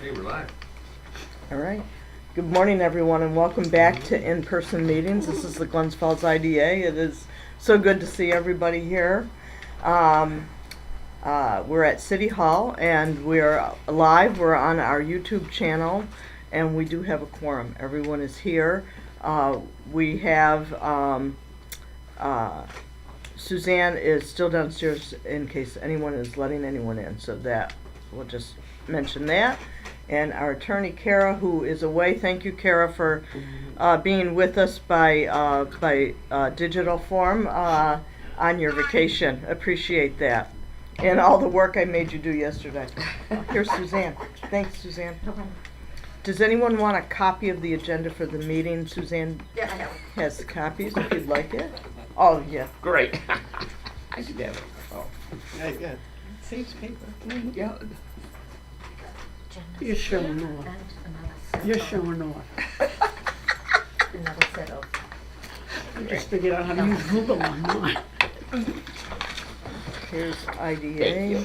Hey, we're live. All right. Good morning, everyone, and welcome back to in-person meetings. This is the Glens IDA. It is so good to see everybody here. We're at City Hall, and we're live. We're on our YouTube channel, and we do have a quorum. Everyone is here. We have Suzanne is still downstairs in case anyone is letting anyone in, so that we'll just mention that. And our attorney Kara, who is away. Thank you, Kara, for being with us by digital form on your vacation. Appreciate that, and all the work I made you do yesterday. Here's Suzanne. Thanks, Suzanne. Does anyone want a copy of the agenda for the meeting? Suzanne has copies if you'd like it. Oh yeah. Great. I did have it. Oh. Yeah. Saves paper. Yeah. You're showing off. You're showing off. Another set of. I just figured out how to use Google on mine. Here's IDA.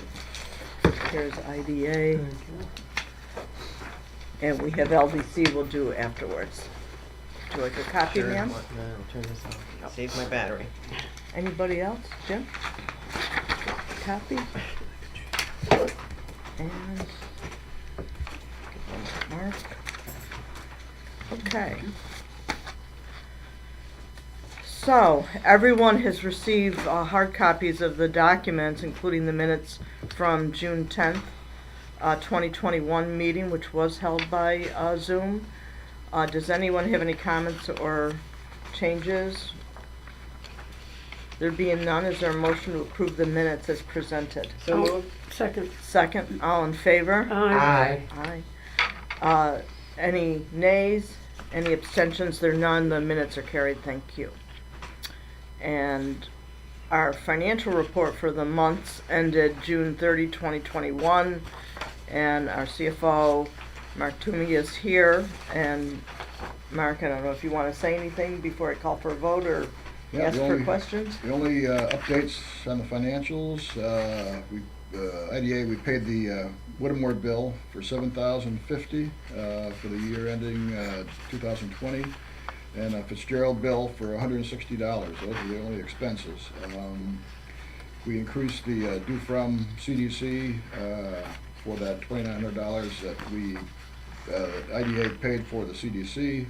Here's IDA. And we have LDC we'll do afterwards. Would you like a copy, ma'am? No, I'll turn this off. Save my battery. Anybody else? Jim? Copy? And Mark. Okay. So, everyone has received hard copies of the documents, including the minutes from June 10th, 2021 meeting, which was held by Zoom. Does anyone have any comments or changes? There being none, is there a motion to approve the minutes as presented? So moved. Second. Second, all in favor? Aye. Aye. Any nays? Any abstentions? There are none. The minutes are carried. Thank you. And our financial report for the months ended June 30, 2021. And our CFO, Mark Toomey, is here. And Mark, I don't know if you want to say anything before I call for a vote or ask for questions? The only updates on the financials, IDA, we paid the Whittemore bill for $7,050 for the year ending 2020, and a Fitzgerald bill for $160. Those are the only expenses. We increased the due from CDC for that $2,900 that we IDA paid for the CDC.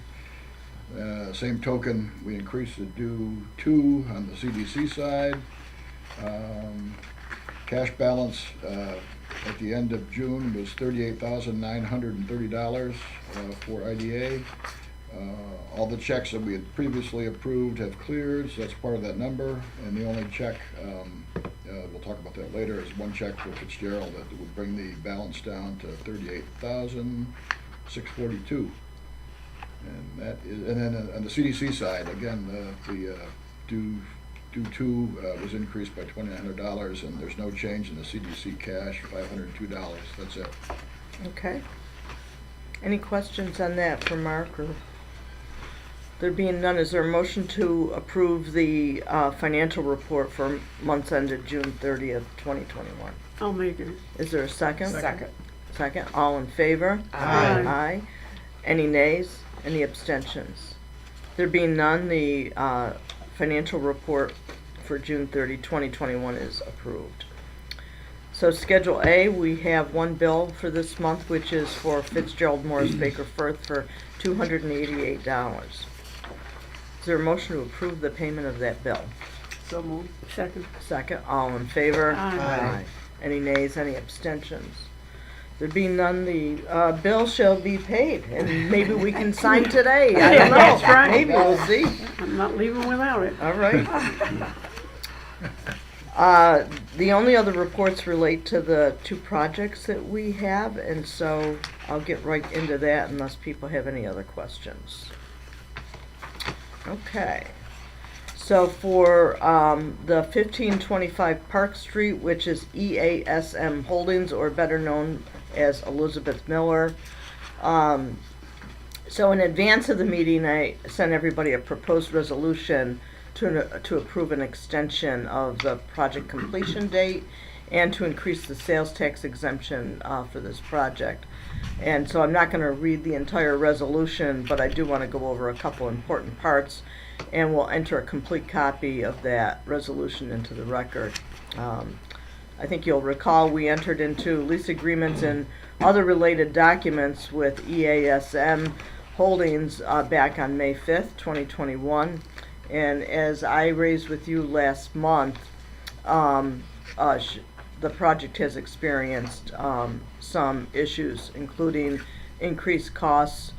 Same token, we increased the due to on the CDC side. Cash balance at the end of June was $38,930 for IDA. All the checks that we had previously approved have cleared, so that's part of that number. And the only check, we'll talk about that later, is one check for Fitzgerald that would bring the balance down to $38,642. And that is, and then on the CDC side, again, the due to was increased by $2,900, and there's no change in the CDC cash, $502. That's it. Okay. Any questions on that for Mark? Or there being none, is there a motion to approve the financial report for months ended June 30th, 2021? I'll make it. Is there a second? Second. Second. All in favor? Aye. Aye. Any nays? Any abstentions? There being none, the financial report for June 30, 2021 is approved. So Schedule A, we have one bill for this month, which is for Fitzgerald Morris Baker Firth for $288. Is there a motion to approve the payment of that bill? So moved. Second. Second, all in favor? Aye. Any nays, any abstentions? There being none, the bill shall be paid, and maybe we can sign today. I don't know. That's right. Maybe, we'll see. I'm not leaving without it. All right. The only other reports relate to the two projects that we have, and so I'll get right into that unless people have any other questions. Okay. So for the 1525 Park Street, which is EASM Holdings, or better known as Elizabeth Miller. So in advance of the meeting, I sent everybody a proposed resolution to approve an extension of the project completion date and to increase the sales tax exemption for this project. And so I'm not going to read the entire resolution, but I do want to go over a couple important parts, and we'll enter a complete copy of that resolution into the record. I think you'll recall we entered into lease agreements and other related documents with EASM Holdings back on May 5th, 2021. And as I raised with you last month, the project has experienced some issues, including increased costs,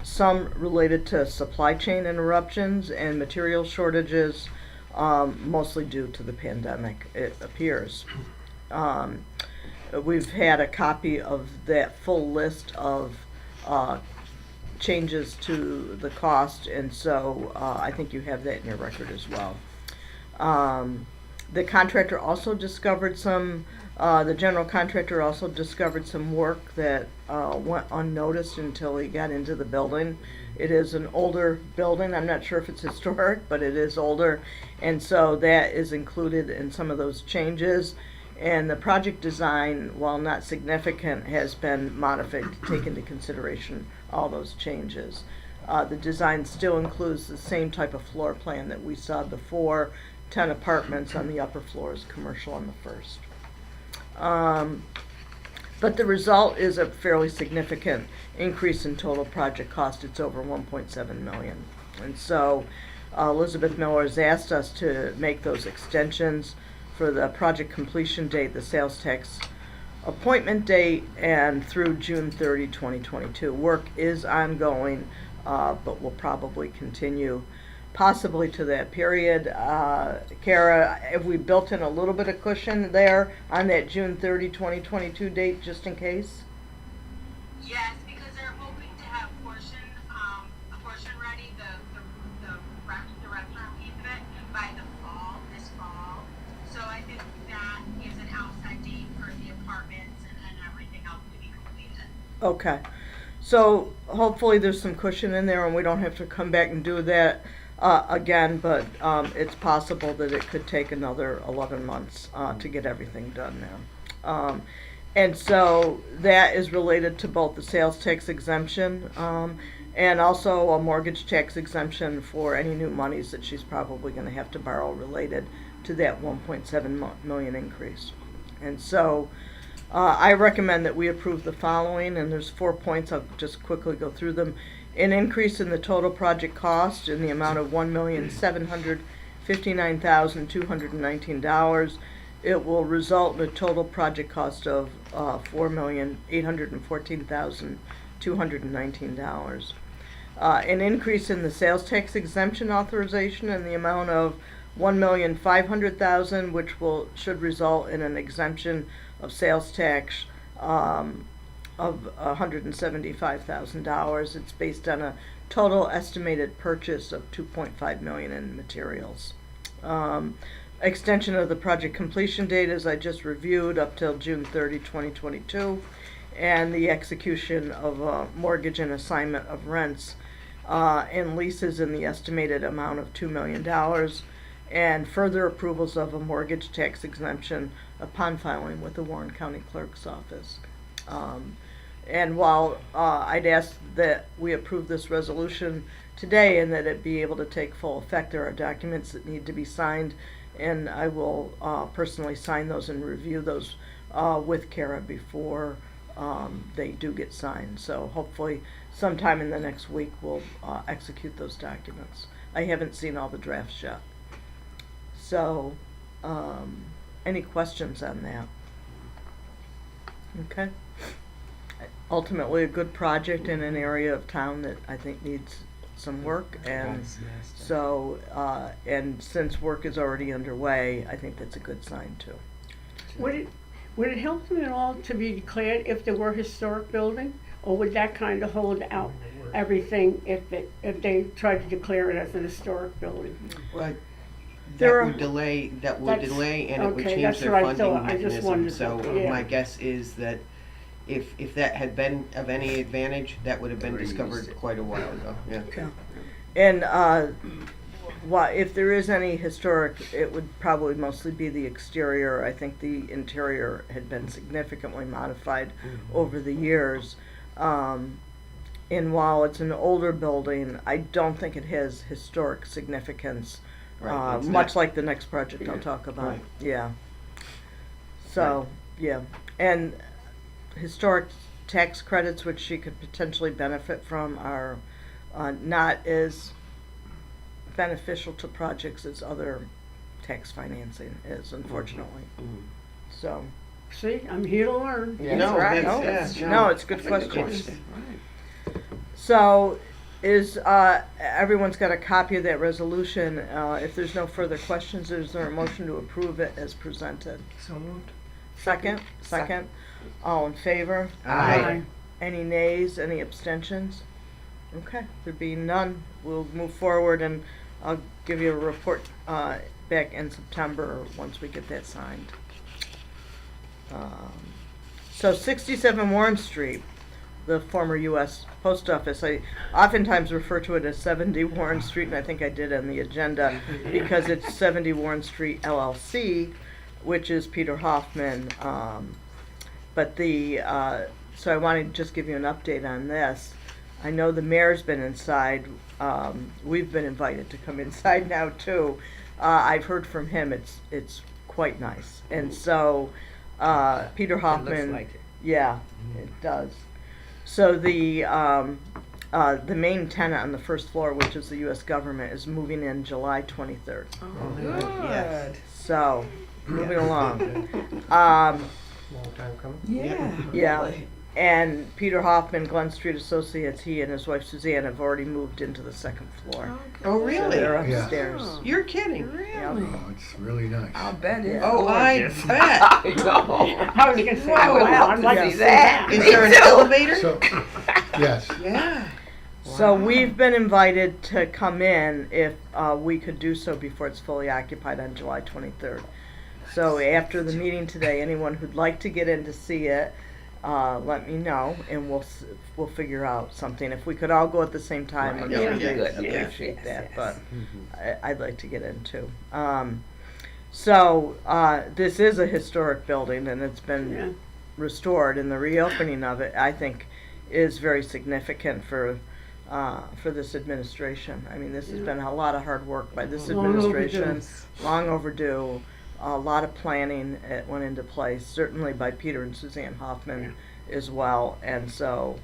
some related to supply chain interruptions and material shortages, mostly due to the pandemic, it appears. We've had a copy of that full list of changes to the cost, and so I think you have that in your record as well. The contractor also discovered the general contractor also discovered some work that went unnoticed until he got into the building. It is an older building. I'm not sure if it's historic, but it is older, and so that is included in some of those changes. And the project design, while not significant, has been modified to take into consideration all those changes. The design still includes the same type of floor plan that we saw before, 10 apartments on the upper floors, commercial on the first. But the result is a fairly significant increase in total project cost. It's over $1.7 million. And so Elizabeth Miller has asked us to make those extensions for the project completion date, the sales tax appointment date, and through June 30, 2022. Work is ongoing, but will probably continue possibly to that period. Kara, have we built in a little bit of cushion there on that June 30, 2022 date, just in case? Yes, because they're hoping to have a portion ready, the restaurant piece of it, by this fall. So I think that gives an outside date for the apartments and everything else to be completed. Okay. So hopefully there's some cushion in there and we don't have to come back and do that again, but it's possible that it could take another 11 months to get everything done now. And so that is related to both the sales tax exemption and also a mortgage tax exemption for any new monies that she's probably going to have to borrow related to that 1.7 million increase. And so I recommend that we approve the following, and there's 4 points. I'll just quickly go through them. An increase in the total project cost in the amount of $1,759,219. It will result in a total project cost of $4,814,219. An increase in the sales tax exemption authorization in the amount of $1,500,000, which should result in an exemption of sales tax of $175,000. It's based on a total estimated purchase of $2.5 million in materials. Extension of the project completion date, as I just reviewed, up till June 30, 2022, and the execution of a mortgage and assignment of rents and leases in the estimated amount of $2 million, and further approvals of a mortgage tax exemption upon filing with the Warren County Clerk's Office. And while I'd ask that we approve this resolution today and that it be able to take full effect, there are documents that need to be signed, and I will personally sign those and review those with Kara before they do get signed. So hopefully sometime in the next week we'll execute those documents. I haven't seen all the drafts yet. So any questions on that? Okay. Ultimately a good project in an area of town that I think needs some work, and so and since work is already underway, I think that's a good sign too. Would it help them at all to be declared if there were historic building, or would that kind of hold out everything if they tried to declare it as an historic building? But There that are- would delay, and it would okay, change that's their what I funding thought. I just mechanism. wondered So about that, yeah. my guess is that if that had been of any advantage, that would have been Already used discovered it. quite a while ago, yeah. And if there is any historic, it would probably mostly be the exterior. I think the interior had been significantly modified over the years. And while it's an older building, I don't think it has historic significance, Right, it's much not- like the next project I'll talk about. Right. Yeah. So, yeah. And historic tax credits, which she could potentially benefit from, are not as beneficial to projects as other tax financing is, unfortunately. So, See, I'm here to learn. That's No, right. that's- yeah, no, it's a good That's a good question. Right. So, is, everyone's got a copy of that resolution. If there's no further questions, is there a motion to approve it as presented? So moved. Second? Second. All in favor? Aye. Any nays, any abstentions? Okay, there being none, we'll move forward and I'll give you a report, back in September once we get that signed. So 67 Warren Street, the former US Post Office, I oftentimes refer to it as 70 Warren Street, and I think I did on the agenda, because it's 70 Warren Street LLC, which is Peter Hoffman, but so I wanted to just give you an update on this. I know the mayor's been inside, we've been invited to come inside now too. I've heard from him, it's quite nice, and so, Peter Hoffman. It looks like it. Yeah, it does. So the main tenant on the first floor, which is the U.S. government, is moving in July 23rd. Oh, Yes. good. So, moving along. Long time coming. Yeah. Yeah. really. And Peter Hoffman, Glen Street Associates, he and his wife Suzanne have already moved into the second floor. Oh, So really? they're Yeah. upstairs. You're kidding. Really? Oh, it's really nice. I'll bet it's Oh, I gorgeous. bet. I know. I was gonna say, I would wow, love I'd to like see to see that. that. Is there an Me too. elevator? So, yes, Yeah. So Wow. we've been invited to come in if we could do so before it's fully occupied on July 23rd. So after the meeting today, anyone who'd like to get in to see it, let me know, and we'll figure out something. If we could all go at the same time, I'm Right. sure Yeah, you'd yeah, appreciate yes, that. yes. But I'd like to get in too. So this is a historic building, and it's been Yeah. restored, and the reopening of it, I think, is very significant for this administration. I mean, this has been a lot of hard work by this Long administration, overdue. long overdue. A lot of planning went into place, certainly by Peter and Suzanne Hoffman as well. And so,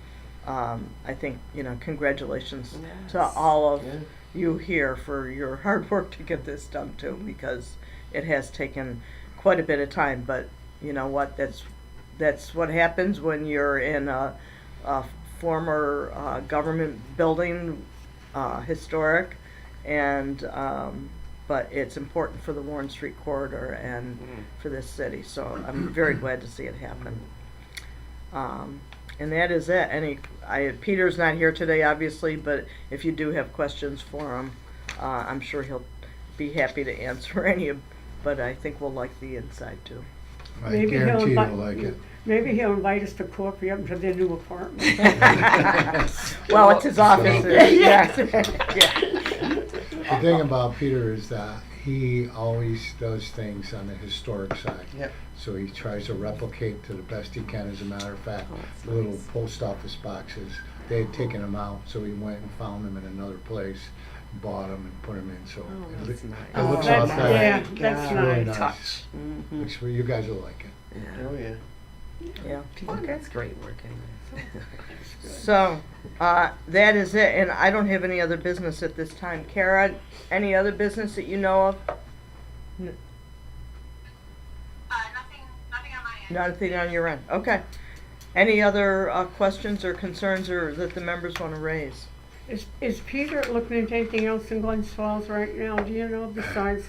I think, congratulations to Yes. all of Yeah. you here for your hard work to get this done too, because it has taken quite a bit of time. But you know what? That's what happens when you're in a former government building, historic, and but it's important for the Warren Street corridor and for this city. So I'm very glad to see it happen. And that is it. Peter's not here today, obviously, but if you do have questions for him, I'm sure he'll be happy to answer any. But I think we'll like the inside too. I Maybe he'll guarantee invite- you'll like it. Maybe he'll invite us to coffee up to their new apartment. Well, it's his office. Yes. Yeah. The thing about Peter is that he always does things on the historic side. Yep. So he tries to replicate to the best he can. As a matter of fact, Oh, that's the little nice. post office boxes, they had taken them out, so he went and found them in another place, bought them and put them in. So Oh, it, that's loo- nice. it looks That's- authentic. yeah, God. that's It's really nice. nice. Touch. Mm-hmm. Looks for you guys will like it. Yeah. Oh, yeah. Yeah. Peter, that's great work anyway. So, that is it, and I don't have any other business at this time. Kara, any other business that you know of? Nothing on my end. Nothing on your end, okay. Any other, questions or concerns or that the members wanna raise? Is Peter looking into anything else in Glens Falls right now? Do you know, besides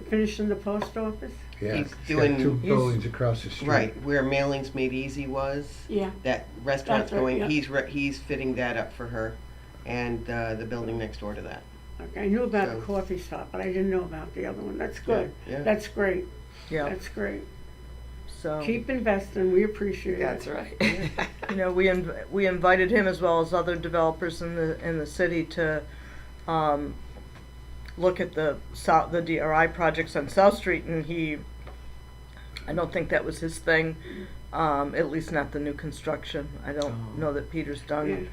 finishing the post office? Yeah, He's got doing- two He's- buildings across the street. Right, where Mailings Made Easy was, Yeah. that restaurant's That's right, going, yeah. he's fitting that up for her, and the building next door to that. Okay, I knew about the So- coffee shop, but I didn't know about the other one. That's good. Yeah. That's great. Yeah, That's great. so, Keep investing. We appreciate it. That's right. we invited him as well as other developers in the city to, look at the DRI projects on South Street, and I don't think that was his thing, at least not the new construction. I don't know that Peter's done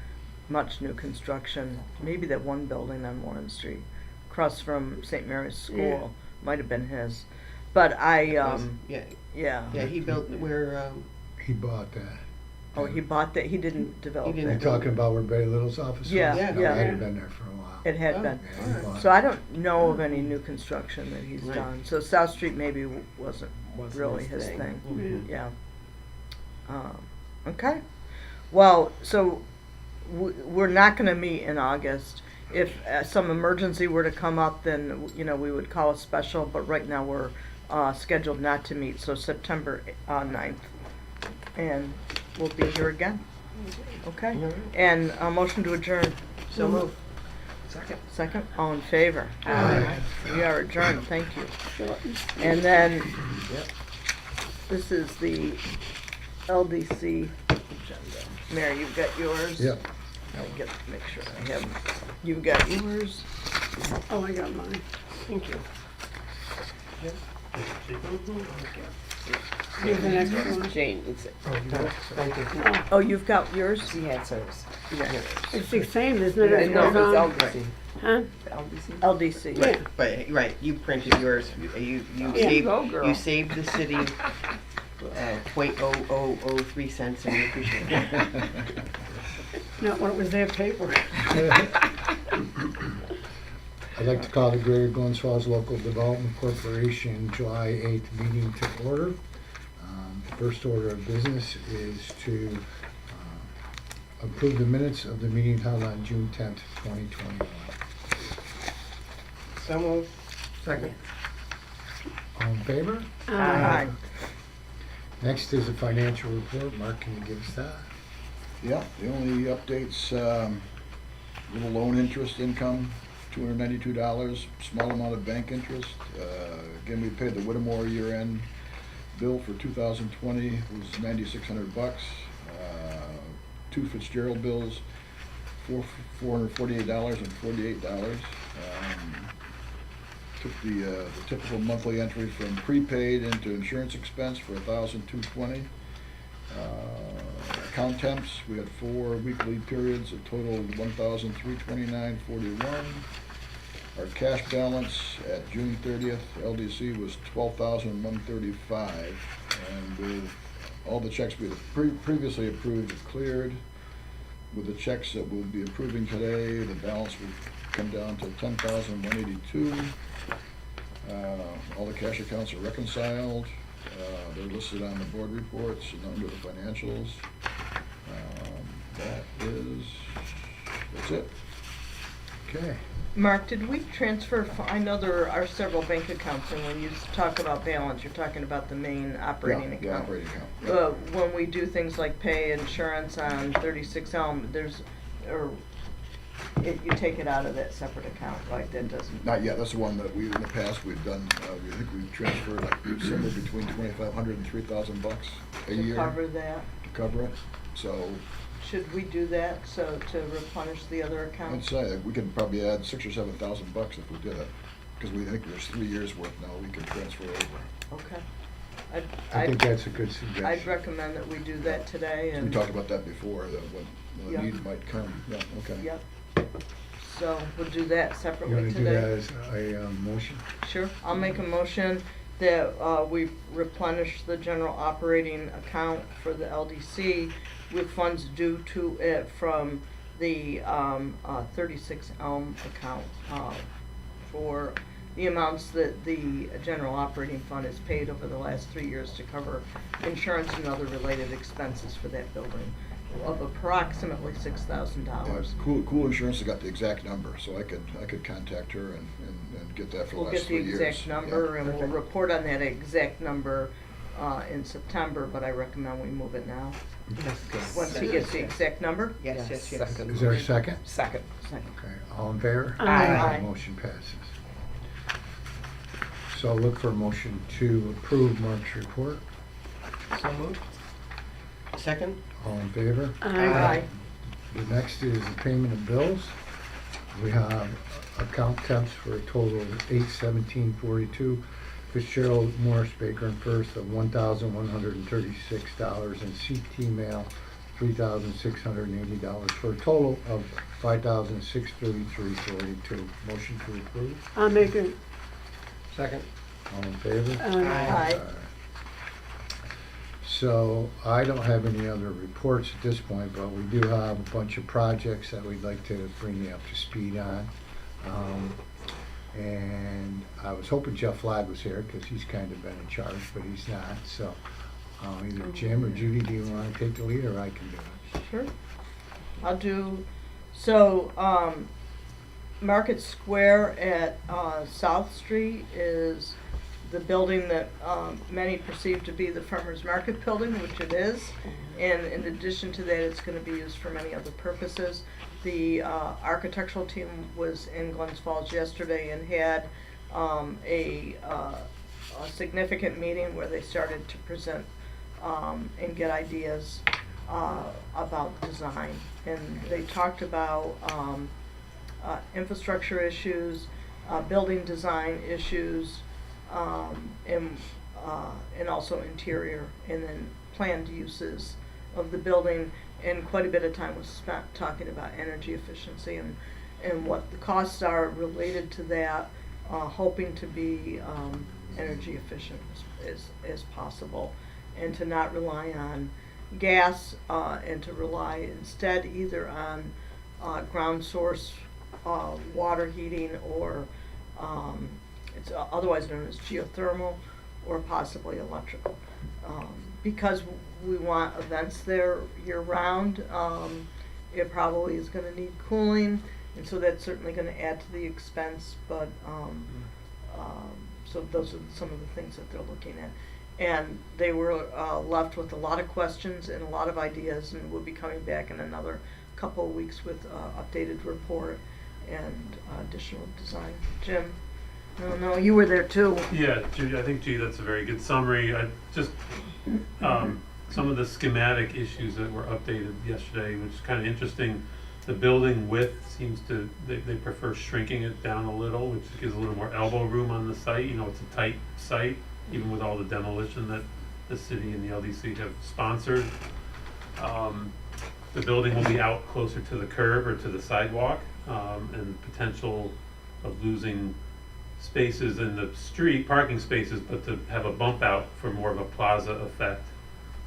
much new construction. Maybe that one building on Warren Street, across from St. Mary's School, might have been his. But Yeah, yeah. yeah, he built where, He bought that. Oh, he bought that, he didn't develop He it. didn't You're talking about where Barry Little's office was? Yeah, Yeah. No, yeah. that had been there for a while. It had Oh. been. Yeah, he bought So it. I don't know of any new construction that he's Right. done. So South Street maybe wasn't really his thing. thing. Mhm. Yeah. Okay. Well, so we're not going to meet in August. If some emergency were to come up, then we would call a special. But right now we're scheduled not to meet. So September 9th, and we'll be here again. Okay. All right. And a motion to adjourn. So moved. Second, all in favor? Aye. We are adjourned, thank you. Short. And then, Yep. this is the LDC agenda. Mary, you've got yours? Yep. I'll make sure I have, you've got yours? Oh, I got mine. Thank you. Here's the next one. Jane, it's, Thank you. Oh, you've got yours? she had hers. It's the same, isn't it? It No, goes on. it's LDC. Huh? LDC? LDC. Yeah. But, right, you printed yours, you Yeah. saved, Go, girl. you saved the city, .0003 and we appreciate it. Not when it was their paper. I'd like to call the Greater Glens Falls Local Development Corporation July 8th meeting to order. The first order of business is to approve the minutes of the meeting held on June 10th, 2021. So moved. Second. All in favor? Aye. Next is a financial report. Mark, can you give us that? Yeah, the only updates, little loan interest income, $292, small amount of bank interest. Again, we paid the Whittemore year-end bill for 2020, was $9,600. Two Fitzgerald bills, $448.48. Took the typical monthly entry from prepaid into insurance expense for $1,220. Account temps, we had 4 weekly periods, a total of $1,329.41. Our cash balance at June 30th, LDC, was $12,135, and with all the checks we had previously approved cleared, with the checks that we'll be approving today, the balance will come down to $10,182. All the cash accounts are reconciled. They're listed on the board reports and under the financials. That's it. Okay. Mark, did we transfer, I know there are several bank accounts, and when you talk about balance, you're talking about the main operating Yeah, the account. operating account. When we do things like pay insurance on 36 Elm, you take it out of that separate account, right? That doesn't. Not yet, that's the one that in the past, we've done, I think we've transferred like somewhere between $2,500 and $3,000 a year. To cover that. To cover it, so Should we do that, so to replenish the other I'd accounts? say that we could probably add $6,000 or $7,000 if we did it, because we think there's 3 years worth now we can transfer over. Okay. I think that's a good I'd suggestion. recommend that we do that today, We and. talked about that before, that when Yeah. the need might come, yeah, okay. Yep. So we'll do that You separately want to do that today. as a motion? Sure, I'll make a motion that we replenish the general operating account for the LDC with funds due to it from the 36 Elm account for the amounts that the general operating fund has paid over the last 3 years to cover insurance and other related expenses for that building of approximately $6,000. Cool Insurance has got the exact number, so I could contact her and get that for the We'll last get the 3 years. exact number Yeah. and we'll report on that exact number in September, but I recommend we move it now. Once he gets the exact number? Yes, yes, yes. Second. Is there a second? Second. Okay, all in favor? Aye. Motion passes. So I'll look for a motion to approve Mark's report. So moved. Second? All in favor? Aye. The next is the payment of bills. We have account temps for a total of $817.42. Fitzgerald, Morris, Baker and Firth of $1,136, and CT Mail $3,680 for a total of $5,633.42. Motion to approve. I'll make it. Second. All in favor? Aye. So I don't have any other reports at this point, but we do have a bunch of projects that we'd like to bring you up to speed on. And I was hoping Jeff Ladd was here because he's kind of been in charge, but he's not. So either Jim or Judy, do you want to take the lead, or I can do it? Sure. I'll do, so, Market Square at, South Street is the building that, many perceive to be the farmer's market building, which it is. And in addition to that, it's gonna be used for many other purposes. The, architectural team was in Glens Falls yesterday and had, a significant meeting where they started to present, and get ideas, about design. And they talked about, infrastructure issues, building design issues, and also interior, and then planned uses of the building. And quite a bit of time was spent talking about energy efficiency and what the costs are related to that, hoping to be energy efficient as possible, and to not rely on gas, and to rely instead either on ground source water heating, or it's otherwise known as geothermal, or possibly electrical. Because we want events there year-round, it probably is gonna need cooling, and so that's certainly gonna add to the expense, but, so those are some of the things that they're looking at. And they were left with a lot of questions and a lot of ideas, and we'll be coming back in another couple of weeks with updated report and additional design. Jim? No, you were there too. Yeah, Judy, I think, that's a very good summary. I just, some of the schematic issues that were updated yesterday, which is kind of interesting. The building width seems to, they prefer shrinking it down a little, which gives a little more elbow room on the site. You know, it's a tight site, even with all the demolition that the city and the LDC have sponsored. The building will be out closer to the curb or to the sidewalk, and potential of losing spaces in the street, parking spaces, but to have a bump out for more of a plaza effect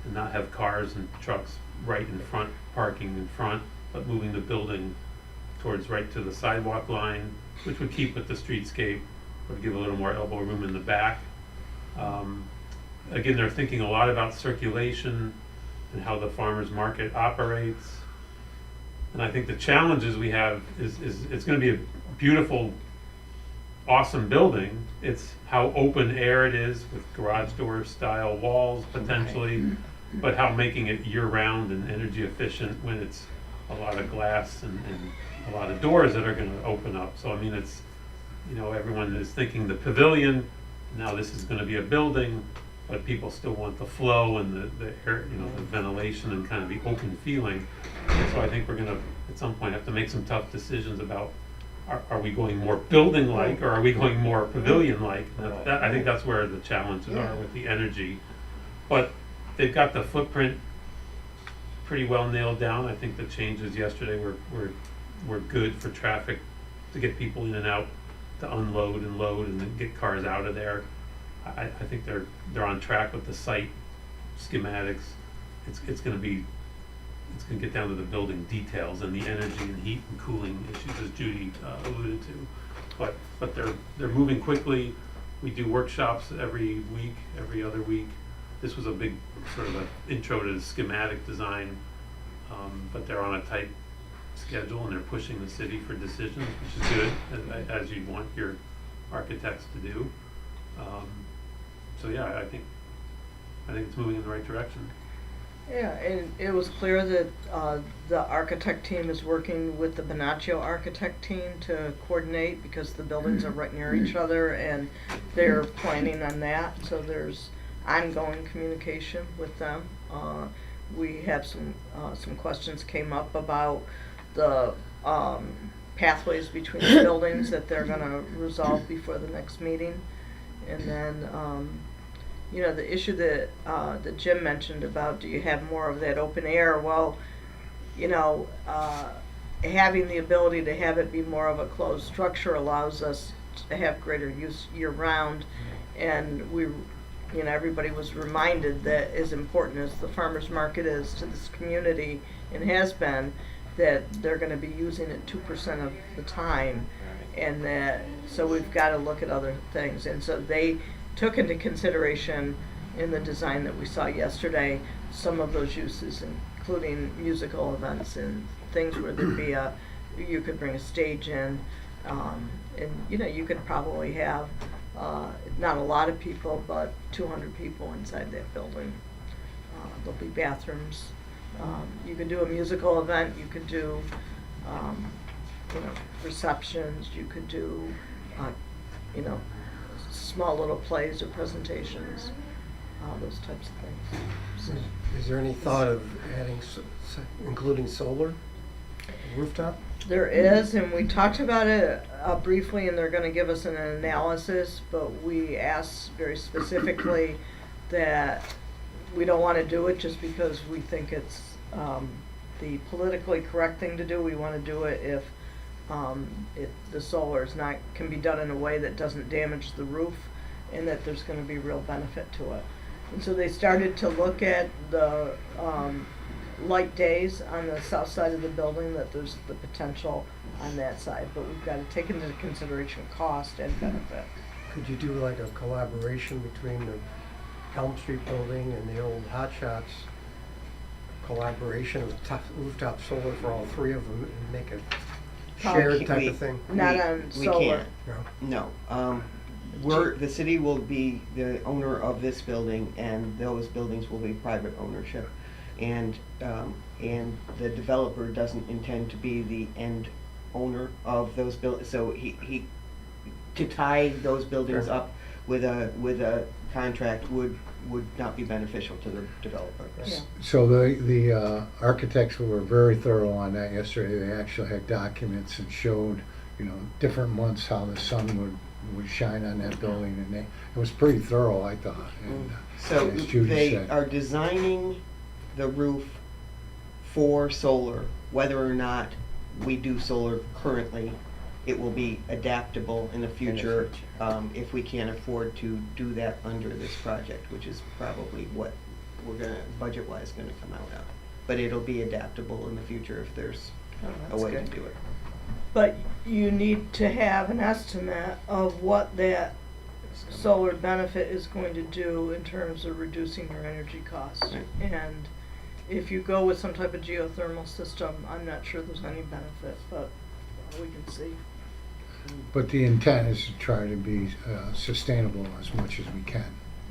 and not have cars and trucks right in front, parking in front, but moving the building towards right to the sidewalk line, which would keep with the streetscape, would give a little more elbow room in the back. Again, they're thinking a lot about circulation and how the farmers market operates. And I think the challenges we have is it's gonna be a beautiful, awesome building. It's how open air it is with garage door style walls potentially, but how making it year round and energy efficient when it's a lot of glass and a lot of doors that are gonna open up. So I mean, it's, you know, everyone is thinking the pavilion, now this is gonna be a building, but people still want the flow and the air, you know, the ventilation and kind of the open feeling. And so I think we're gonna, at some point, have to make some tough decisions about, are we going more building-like, or are we going more pavilion-like? I think that's where the challenges are with the energy. But they've got the footprint pretty well nailed down. I think the changes yesterday were good for traffic, to get people in and out, to unload and load and then get cars out of there. I think they're on track with the site schematics. It's gonna get down to the building details and the energy and heat and cooling issues, as Judy alluded to. But they're moving quickly. We do workshops every week, every other week. This was a big sort of an intro to the schematic design, but they're on a tight schedule and they're pushing the city for decisions, which is good, as you'd want your architects to do. So yeah, I think it's moving in the right direction. Yeah, and it was clear that the architect team is working with the Bonaccio architect team to coordinate, because the buildings are right near each other and they're planning on that. So there's ongoing communication with them. We have some questions came up about the pathways between the buildings that they're gonna resolve before the next meeting. And then, you know, the issue that Jim mentioned about, do you have more of that open air? Well, you know, having the ability to have it be more of a closed structure allows us to have greater use year-round. And we, you know, everybody was reminded that as important as the farmer's market is to this community, and has been, that they're gonna be using it 2% of the time. And that, so we've gotta look at other things. And so they took into consideration in the design that we saw yesterday, some of those uses, including musical events and things where there'd be you could bring a stage in, and you know, you could probably have, not a lot of people, but 200 people inside that building. There'll be bathrooms. You could do a musical event, you could do, you know, receptions, you could do, you know, small little plays or presentations, those types of things. Is there any thought of adding, including solar rooftop? There is, and we talked about it briefly, and they're gonna give us an analysis, but we asked very specifically that we don't wanna do it just because we think it's the politically correct thing to do. We wanna do it if the solar is not, can be done in a way that doesn't damage the roof, and that there's gonna be real benefit to it. And so they started to look at the light days on the south side of the building, that there's the potential on that side, but we've got to take into consideration cost and benefit. Could you do like a collaboration between the Elm Street building and the old Hot Shots? Collaboration of rooftop solar for all three of them and make a shared type of thing? Not on We solar. can't. No. The city will be the owner of this building, and those buildings will be private ownership. And the developer doesn't intend to be the end owner of those buildings, so he to tie those buildings up with a contract would not be beneficial to the developer. Yeah. So the architects were very thorough on that yesterday. They actually had documents and showed, you know, different months how the sun would shine on that building, and it was pretty thorough, I thought. And So as Judy they said, are designing the roof for solar. Whether or not we do solar currently, it will be adaptable in the future, if we can't afford to do that under this project, which is probably what we're gonna, budget-wise, gonna come out of. But it'll be adaptable in the future if there's a way to do it. But you need to have an estimate of what that solar benefit is going to do in terms of reducing your energy costs. Right. And if you go with some type of geothermal system, I'm not sure there's any benefit, but we can see. but the intent is to try to be sustainable as much as we can.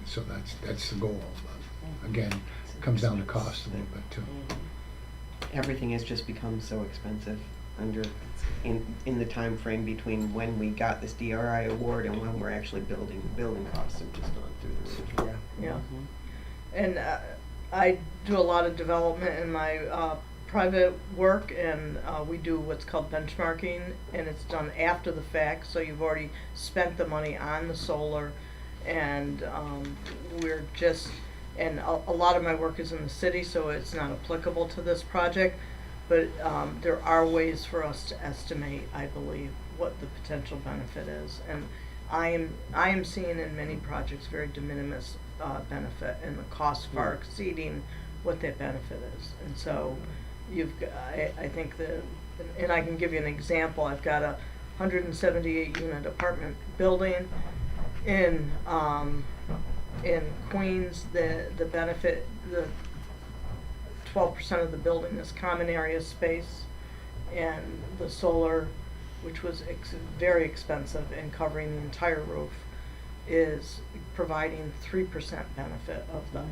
So that's the goal. But again, it comes down to cost a little bit too. Everything has just become so expensive in the time frame between when we got this DRI award and when we're actually building. Building costs have just gone through the roof. Yeah. Mhm. And I do a lot of development in my private work, and we do what's called benchmarking, and it's done after the fact, so you've already spent the money on the solar, and we're just, and a lot of my work is in the city, so it's not applicable to this project, but there are ways for us to estimate, I believe, what the potential benefit is. And I am seeing in many projects very de minimis benefit, and the cost far exceeding what that benefit is. And so I think and I can give you an example. I've got a 178 unit apartment building in Queens. The benefit, the 12% of the building is common area space, and the solar, which was very expensive and covering the entire roof, is providing 3% benefit of the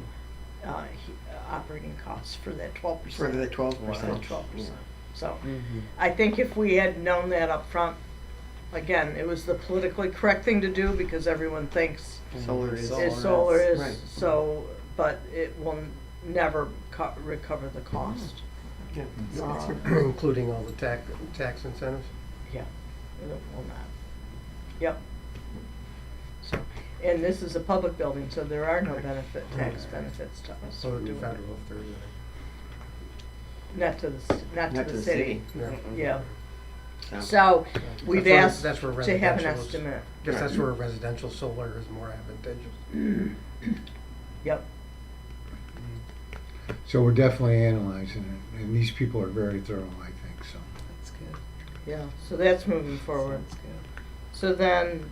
operating costs for that 12%. For the 12%. For the 12%. Yeah. So Mhm. I think if we had known that up front, again, it was the politically correct thing to do because everyone thinks Solar is. solar is Right. so, but it will never recover the cost. Yeah. Uh, Including all the tax incentives? Yeah, it will not. Yep. So, and this is a public building, so there are no tax benefits to us. So for it'd be doing it. federal if there's Not to the city. a, yeah. Yeah. So- So, we've That's where- asked that's where to have an residential is. estimate. Guess that's where residential solar is more advantageous. Yep. So we're definitely analyzing it, and these people are very thorough, I think, so. That's good. Yeah, so that's moving forward. Sounds good. So then,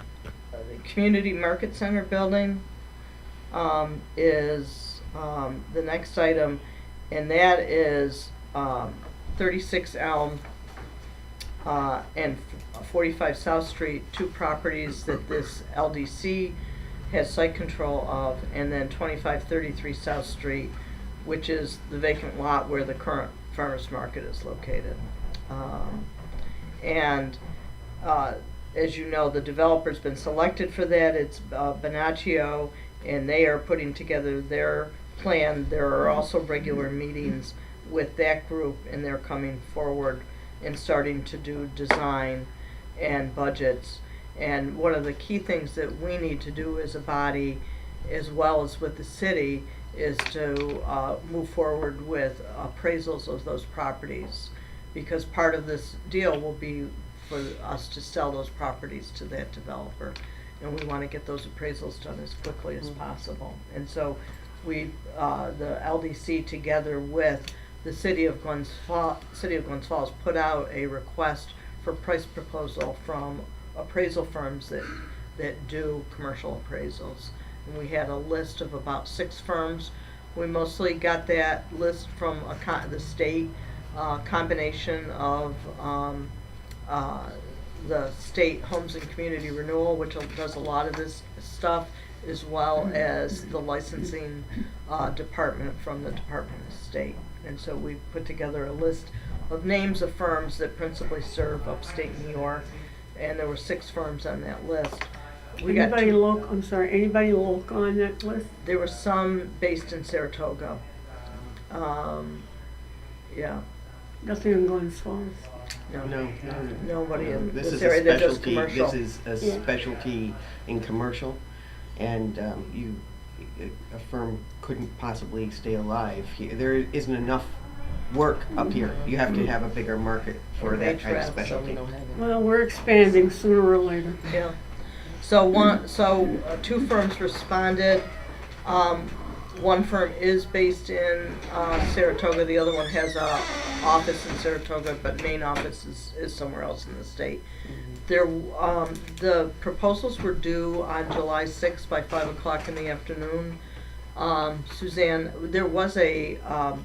the Community Market Center building, is, the next item, and that is, 36 Elm, and 45 South Street, two properties that this LDC has site control of, and then 2533 South Street, which is the vacant lot where the current farmer's market is located. And as you know, the developer's been selected for that. It's Bonaccio, and they are putting together their plan. There are also regular meetings with that group, and they're coming forward and starting to do design and budgets. And one of the key things that we need to do as a body, as well as with the city, is to move forward with appraisals of those properties. Because part of this deal will be for us to sell those properties to that developer. And we want to get those appraisals done as quickly as possible. And so we, the LDC together with the City of Glens Falls put out a request for price proposal from appraisal firms that do commercial appraisals. And we had a list of about 6 firms. We mostly got that list from the state, combination of the State Homes and Community Renewal, which does a lot of this stuff, as well as the licensing department from the Department of State. And so we put together a list of names of firms that principally serve upstate New York, and there were 6 firms on that list. Anybody local on that list? There were some based in Saratoga. Yeah, Nothing in Glens Falls. No. nobody in This this is area a that does specialty, commercial. this is a Yeah. specialty in commercial, and a firm couldn't possibly stay alive here. There isn't enough work up here. You have to have a bigger market for that kind of HVAC, so we specialty. don't have any. Well, we're expanding sooner or later. Yeah. So 2 firms responded. One firm is based in Saratoga. The other one has a office in Saratoga, but main office is somewhere else in the state. The proposals were due on July 6th by 5 o'clock in the afternoon. Suzanne, there was a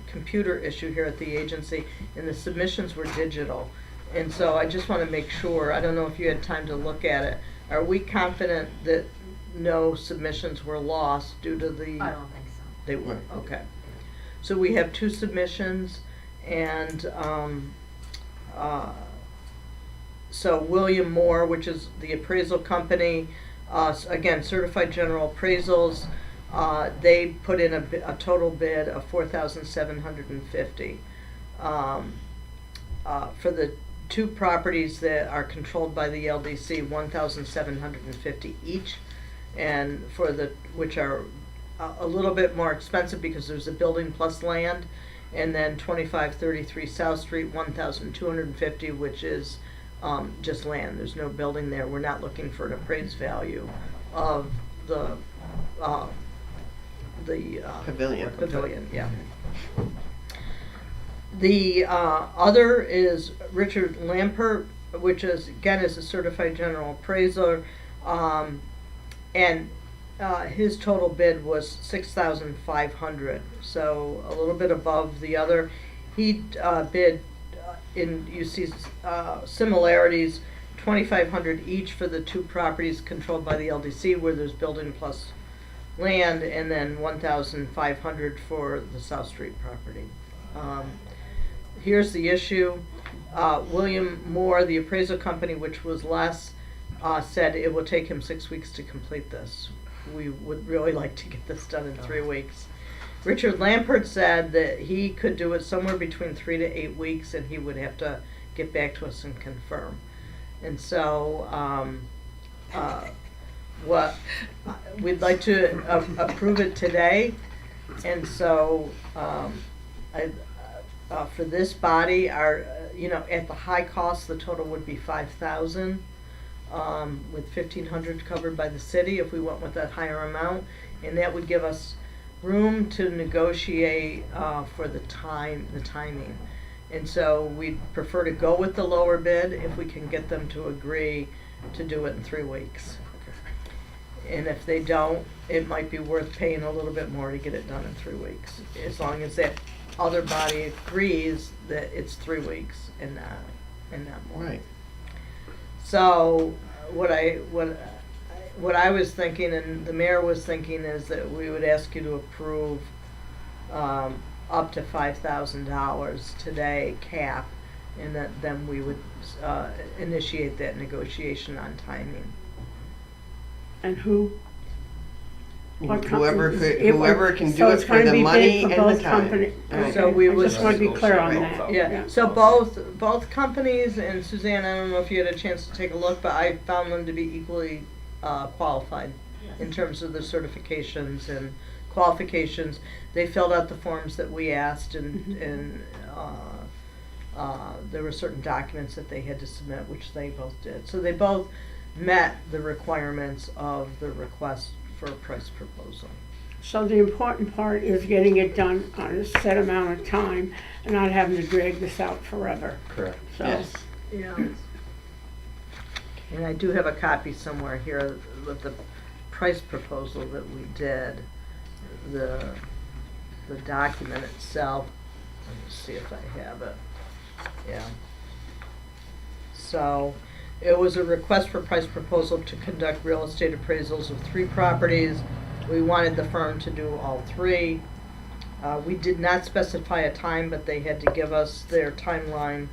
computer issue here at the agency, and the submissions were digital. And so I just want to make sure, I don't know if you had time to look at it. Are we confident that no submissions were lost due to the? I don't think so. They were, okay. So we have 2 submissions, and so William Moore, which is the appraisal company, again, certified general appraisals, they put in a total bid of $4,750. For the 2 properties that are controlled by the LDC, $1,750 each, and for which are a little bit more expensive because there's a building plus land, and then 2533 South Street, $1,250, which is just land. There's no building there. We're not looking for an appraised value of the Pavilion. Pavilion, yeah. The other is Richard Lampert, which is again is a certified general appraiser, and his total bid was $6,500, so a little bit above the other. He bid you see similarities, $2,500 each for the 2 properties controlled by the LDC where there's building plus land, and then $1,500 for the South Street property. Here's the issue. William Moore, the appraisal company, which was less, said it will take him 6 weeks to complete this. We would really like to get this done in 3 weeks. Richard Lampert said that he could do it somewhere between 3 to 8 weeks, and he would have to get back to us and confirm. And so, what, we'd like to approve it today. And so, for this body, our, at the high cost, the total would be 5,000, with 1,500 covered by the city if we went with that higher amount. And that would give us room to negotiate, for the timing. And so we'd prefer to go with the lower bid if we can get them to agree to do it in 3 weeks. And if they don't, it might be worth paying a little bit more to get it done in 3 weeks, as long as that other body agrees that it's 3 weeks and not more. Right. So what I was thinking, and the mayor was thinking, is that we would ask you to approve up to $5,000 today cap, and that then we would initiate that negotiation on timing. And who? What Whoever company? could, whoever can do So it it's for gonna the be money bid for and the both time. company- Right. So we I would- just wanna be clear on that. Yeah, so both companies, and Suzanne, I don't know if you had a chance to take a look, but I found them to be equally qualified in terms of the certifications and qualifications. They filled out the forms that we asked, and there were certain documents that they had to submit, which they both did. So they both met the requirements of the request for a price proposal. So the important part is getting it done on a set amount of time and not having to drag this out forever. Correct. So, Yes. Yeah. And I do have a copy somewhere here with the price proposal that we did, the document itself. Let me see if I have it. Yeah. So, it was a request for price proposal to conduct real estate appraisals of 3 properties. We wanted the firm to do all 3. We did not specify a time, but they had to give us their timeline.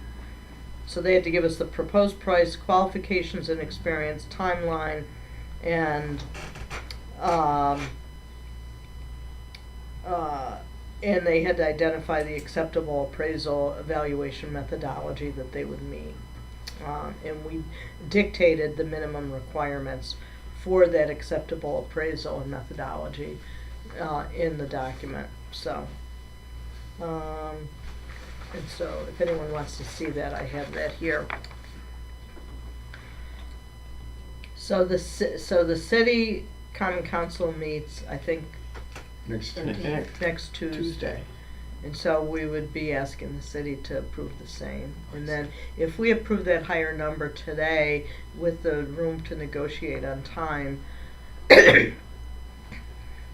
So they had to give us the proposed price, qualifications and experience, timeline, and they had to identify the acceptable appraisal evaluation methodology that they would meet. And we dictated the minimum requirements for that acceptable appraisal and methodology in the document. So, and so if anyone wants to see that, I have that here. So the city common council meets, I think, Next, next Tuesday. And so we would be asking the city to approve the same. And then if we approve that higher number today with the room to negotiate on time,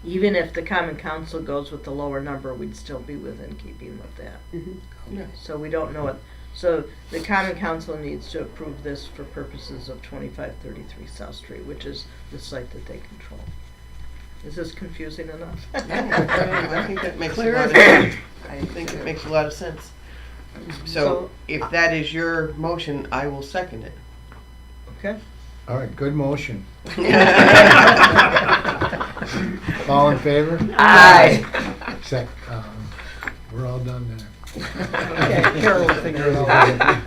even if the common council goes with the lower number, we'd still be within keeping with that. Yes. So we don't know it. So the common council needs to approve this for purposes of 2533 South Street, which is the site that they control. Is this confusing enough? I think that makes a Clear lot of as sense. I think it makes a lot of sense. So if that is your motion, I will second it. Okay. all right, good motion. All in favor? Aye. We're all done there. Okay, Carol will figure it out.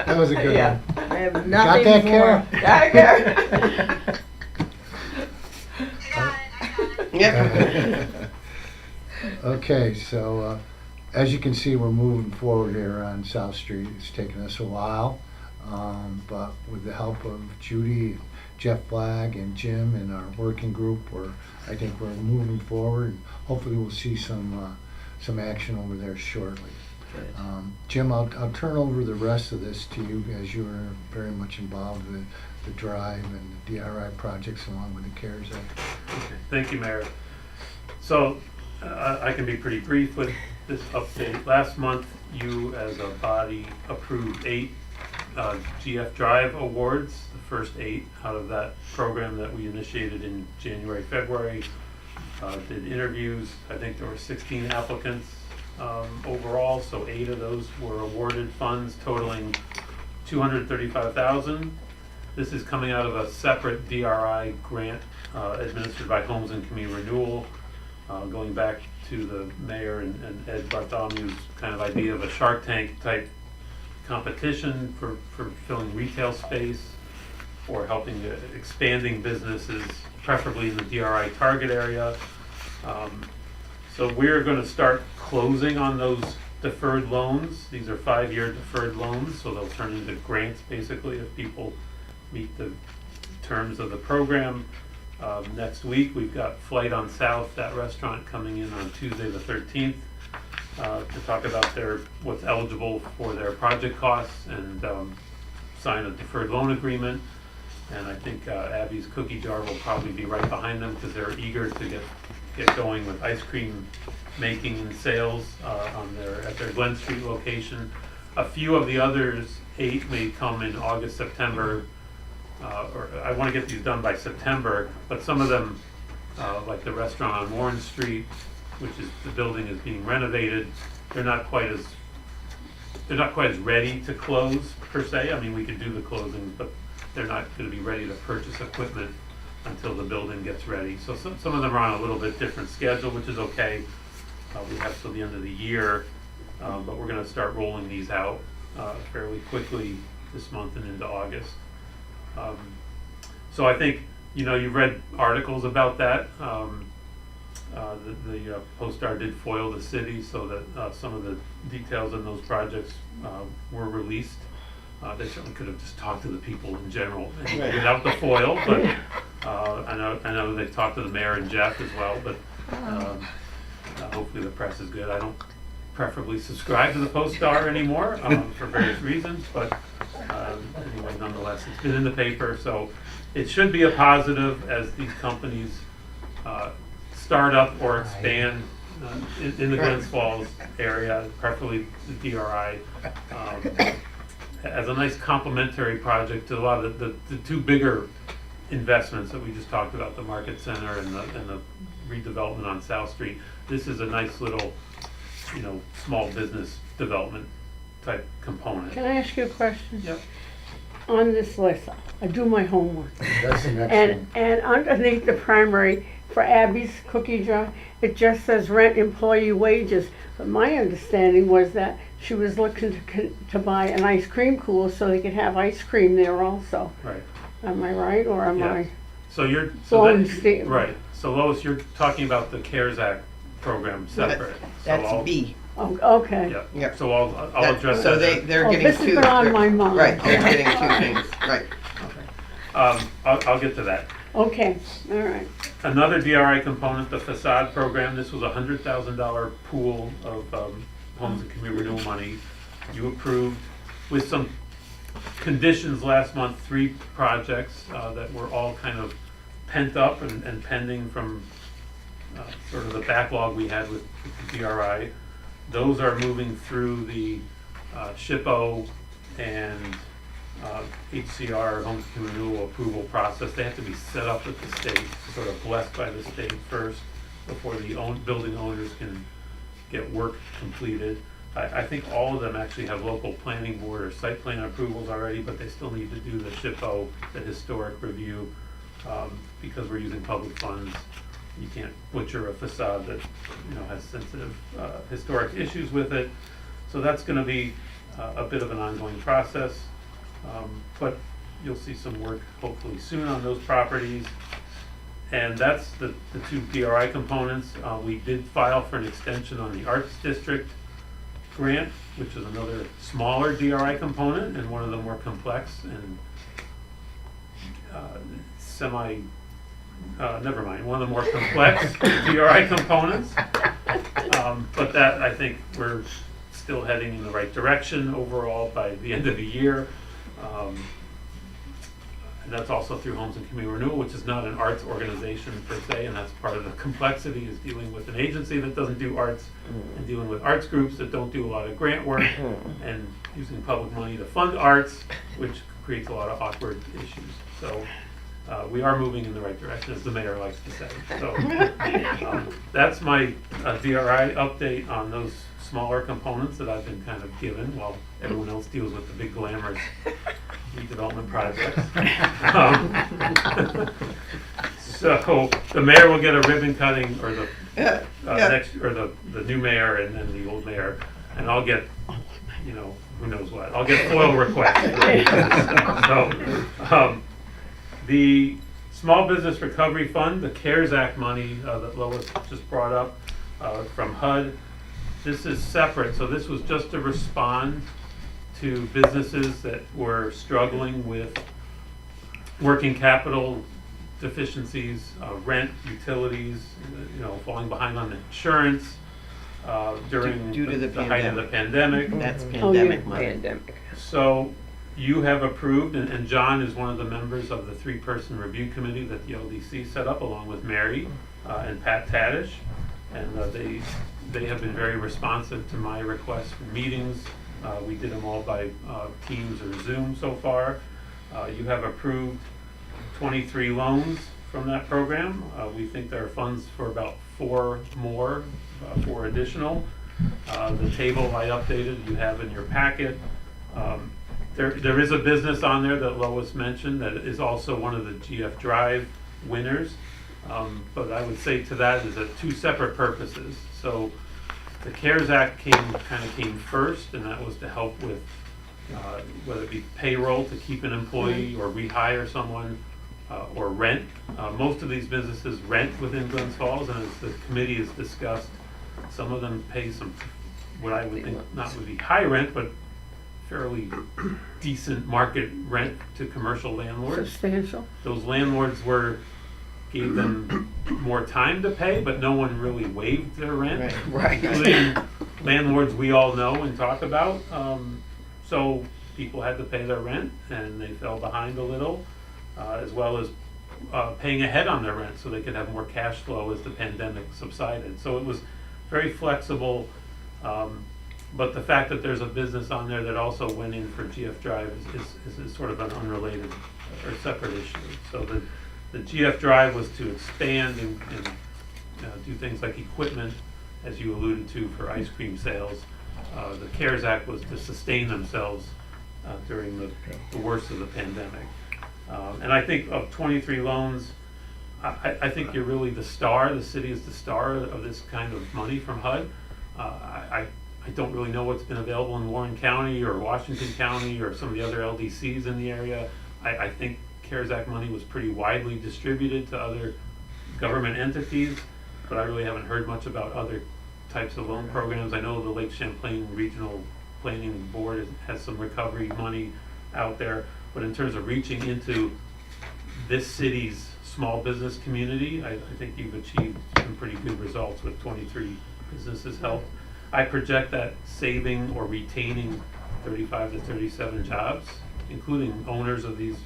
That was a good Yeah. one. I have Got nothing that, more. Carol? Yep. Okay, so, as you can see, we're moving forward here on South Street. It's taken us a while, but with the help of Judy, Jeff Flagg, and Jim and our working group, I think we're moving forward, and hopefully we'll see some action over there shortly. Jim, I'll turn over the rest of this to you, as you are very much involved with the drive and the DRI projects along with the CARES Act. Okay, thank you, Mayor. So, I can be pretty brief with this update. Last month, you as a body approved 8 GF Drive awards, the first 8 out of that program that we initiated in January, February. Did interviews. I think there were 16 applicants overall, so 8 of those were awarded funds totaling $235,000. This is coming out of a separate DRI grant administered by Homes and Community Renewal, going back to the mayor and Ed Bartholomew's kind of idea of a Shark Tank type competition for filling retail space. for helping expanding businesses, preferably in the DRI target area. So we're going to start closing on those deferred loans. These are 5-year deferred loans, so they'll turn into grants basically if people meet the terms of the program. Next week we've got Flight on South, that restaurant, coming in on Tuesday the 13th to talk about what's eligible for their project costs and sign a deferred loan agreement. And I think Abby's Cookie Jar will probably be right behind them because they're eager to get going with ice cream making and sales at their Glens Street location. A few of the others, 8, may come in August, September, or I want to get these done by September, but some of them, like the restaurant on Warren Street, which is, the building is being renovated, they're not quite as ready to close per se. I mean, we could do the closings, but they're not going to be ready to purchase equipment until the building gets ready. So some of them are on a little bit different schedule, which is okay. We have till the end of the year, but we're going to start rolling these out fairly quickly this month and into August. So I think, you've read articles about that. The Post-Star did foil the city so that some of the details in those projects were released. They certainly could have just talked to the people in general without the foil, but I know they've talked to the mayor and Jeff as well, but hopefully the press is good. I don't preferably subscribe to the Post-Star anymore for various reasons, but anyway, nonetheless, it's been in the paper, so it should be a positive as these companies start up or expand in the Glens Falls area, preferably the DRI, as a nice complementary project to a lot of the two bigger investments that we just talked about, the Market Center and the redevelopment on South Street. This is a nice little, small business development type component. Can I ask you a question? Yep. On this list, I do my homework. That's an excellent. And underneath the primary, for Abby's Cookie Jar, it just says rent, employee wages. But my understanding was that she was looking to buy an ice cream cooler so they could have ice cream there also. Right. Am I right, or am Yeah. I? So Blowing steam. right. So Lois, you're talking about the CARES Act program separate. That's B. Oh, okay. Yeah. Yep. So I'll address So that. they're Oh, getting this has two. been on my mind. Right, they're getting 2 things, right. I'll get to that. Okay, all right. Another DRI component, the facade program. This was a $100,000 pool of homes and community renewal money. You approved with some conditions last month 3 projects that were all kind of pent up and pending from sort of the backlog we had with the DRI. Those are moving through the SHPO and HCR, Home Community Renewal approval process. They have to be set up with the state, sort of blessed by the state first, before the building owners can get work completed. I think all of them actually have local planning board or site plan approvals already, but they still need to do the SHPO, the historic review, because we're using public funds. You can't butcher a facade that has sensitive historic issues with it. So that's going to be a bit of an ongoing process, but you'll see some work hopefully soon on those properties. And that's the 2 DRI components. We did file for an extension on the Arts District grant, which is another smaller DRI component and one of the more complex and one of the more complex DRI components. But that, I think, we're still heading in the right direction overall by the end of the year. And that's also through Homes and Community Renewal, which is not an arts organization per se, and that's part of the complexity, is dealing with an agency that doesn't do arts and dealing with arts groups that don't do a lot of grant work and using public money to fund arts, which creates a lot of awkward issues. So we are moving in the right direction, as the mayor likes to say. So that's my DRI update on those smaller components that I've been kind of given while everyone else deals with the big glamorous redevelopment projects. So the mayor will get a ribbon cutting, or the the new mayor and then the old mayor, and I'll get, who knows what. I'll get FOIL requests. So The Small Business Recovery Fund, the CARES Act money that Lois just brought up from HUD, this is separate. So this was just to respond to businesses that were struggling with working capital deficiencies, rent, utilities, falling behind on insurance during Due to the height of the pandemic. That's Oh, yeah. pandemic money. Pandemic. So you have approved, and John is one of the members of the 3-person review committee that the LDC set up along with Mary and Pat Tadish. And they have been very responsive to my requests for meetings. We did them all by Teams or Zoom so far. You have approved 23 loans from that program. We think there are funds for about 4 more, 4 additional. The table I updated, you have in your packet. There is a business on there that Lois mentioned that is also one of the GF Drive winners. But I would say to that is that 2 separate purposes. So the CARES Act came first, and that was to help with whether it be payroll to keep an employee or rehire someone or rent. Most of these businesses rent within Glens Falls, and as the committee has discussed, some of them pay some, what I would think not would be high rent, but fairly decent market rent to commercial landlords. Substantial. Those landlords gave them more time to pay, but no one really waived their rent. Right. Including landlords we all know and talk about. So people had to pay their rent, and they fell behind a little, as well as paying ahead on their rent so they could have more cash flow as the pandemic subsided. So it was very flexible. But the fact that there's a business on there that also went in for GF Drive is sort of an unrelated or separate issue. So the GF Drive was to expand and do things like equipment, as you alluded to, for ice cream sales. The CARES Act was to sustain themselves during the worst of the pandemic. And I think of 23 loans, I think you're really the star. The city is the star of this kind of money from HUD. I don't really know what's been available in Warren County or Washington County or some of the other LDCs in the area. I think CARES Act money was pretty widely distributed to other government entities, but I really haven't heard much about other types of loan programs. I know the Lake Champlain Regional Planning Board has some recovery money out there, but in terms of reaching into this city's small business community, I think you've achieved some pretty good results with 23 businesses helped. I project that saving or retaining 35 to 37 jobs, including owners of these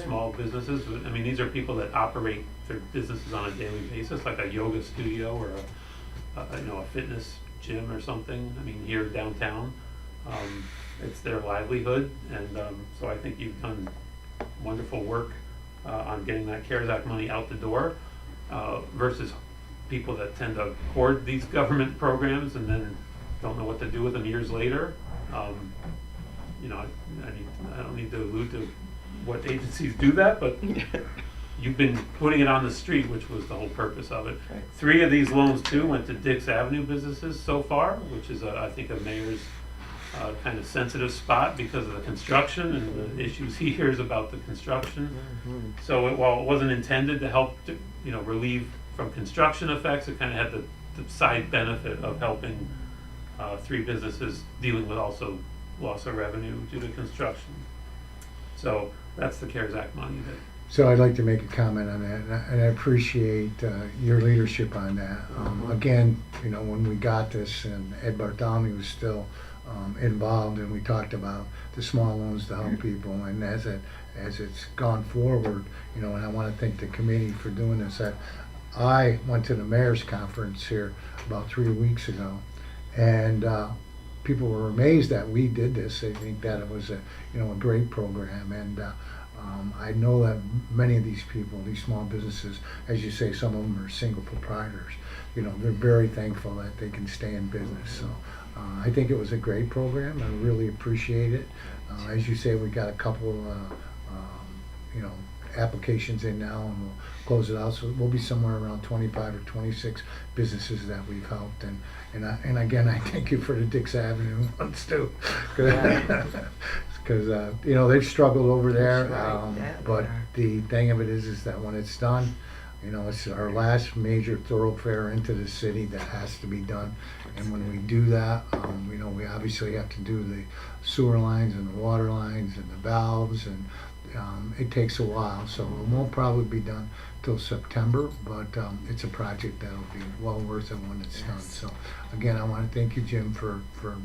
small businesses. I mean, these are people that operate their businesses on a daily basis, like a yoga studio or a fitness gym or something. I mean, here downtown, it's their livelihood, and so I think you've done wonderful work on getting that CARES Act money out the door versus people that tend to hoard these government programs and then don't know what to do with them years later. I don't need to allude to what agencies do that, but you've been putting it on the street, which was the whole purpose of it. Right. 3 of these loans too went to Dix Avenue businesses so far, which is I think a mayor's kind of sensitive spot because of the construction and the issues he hears about the construction. So while it wasn't intended to help relieve from construction effects, it kind of had the side benefit of helping 3 businesses dealing with also loss of revenue due to construction. So that's the CARES Act money that. So I'd like to make a comment on that, and I appreciate your leadership on that. Again, when we got this, and Ed Bartholomew was still involved, and we talked about the small loans to help people, and as it's gone forward, and I want to thank the committee for doing this. I went to the mayor's conference here about 3 weeks ago, and people were amazed that we did this. They think that it was a great program, and I know that many of these people, these small businesses, as you say, some of them are single proprietors. They're very thankful that they can stay in business. So I think it was a great program. I really appreciate it. As you say, we got a couple applications in now, and we'll close it out. So we'll be somewhere around 25 or 26 businesses that we've helped. And again, I thank you for the Dix Avenue ones too. Because Because, you know, they've struggled over there, That's right, that but they are. the thing of it is that when it's done, you know, it's our last major thoroughfare into the city that has to be done. And when we do that, you know, we obviously have to do the sewer lines and the water lines and the valves, and it takes a while, so it won't probably be done till September, but it's a project that'll be well worth it when it's done. So again, I want to thank you, Jim, for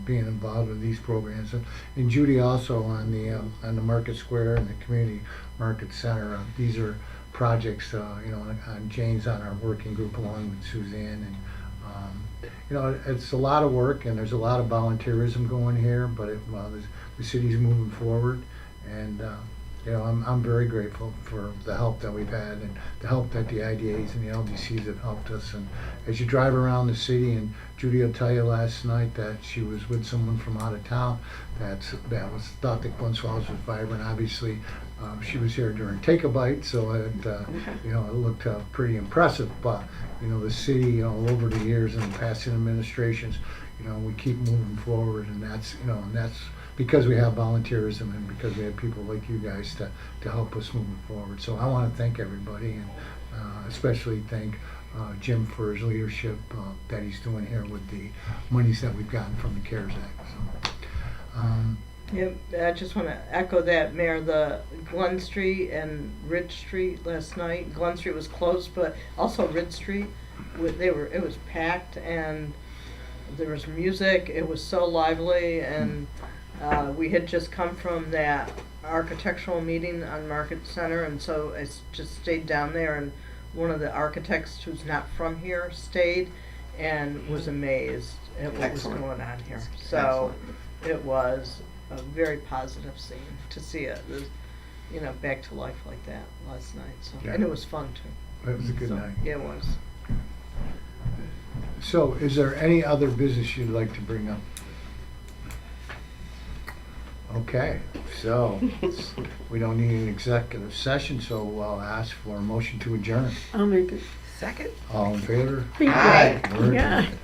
being involved in these programs, and Judy also on the Market Square and the Community Market Center. These are projects, you know, on Jane's on our working group along with Suzanne, and you know, it's a lot of work and there's a lot of volunteerism going here, but the city's moving forward, and you know, I'm very grateful for the help that we've had and the help that the IDAs and the LDCs have helped us. And as you drive around the city, and Judy will tell you last night that she was with someone from out of town that was thought that Glens Falls was vibrant. Obviously, she was here during Take a Bite, so it you know, it looked pretty impressive. But you know, the city, you know, over the years and the past administrations, you know, we keep moving forward, and that's, you know, and that's because we have volunteerism and because we have people like you guys to help us moving forward. So I want to thank everybody, and especially thank Jim for his leadership that he's doing here with the monies that we've gotten from the CARES Act. So, Yep, I just want to echo that, Mayor. The Glen Street and Ridge Street last night. Glen Street was closed, but also Ridge Street, it was packed, and there was music. It was so lively, and we had just come from that architectural meeting on Market Center, and so I just stayed down there, and one of the architects who's not from here stayed and was amazed at what Excellent. was going on here. So Excellent. it was a very positive scene to see it, you know, back to life like that last night. So Yeah. and it was fun too. it was a good So, night. yeah, it was. So is there any other business you'd like to bring up? Okay, so we don't need an executive session, so I'll ask for a motion to adjourn. I'll make it. Second? All in favor? Be Aye. great. We're Yeah. adjourned.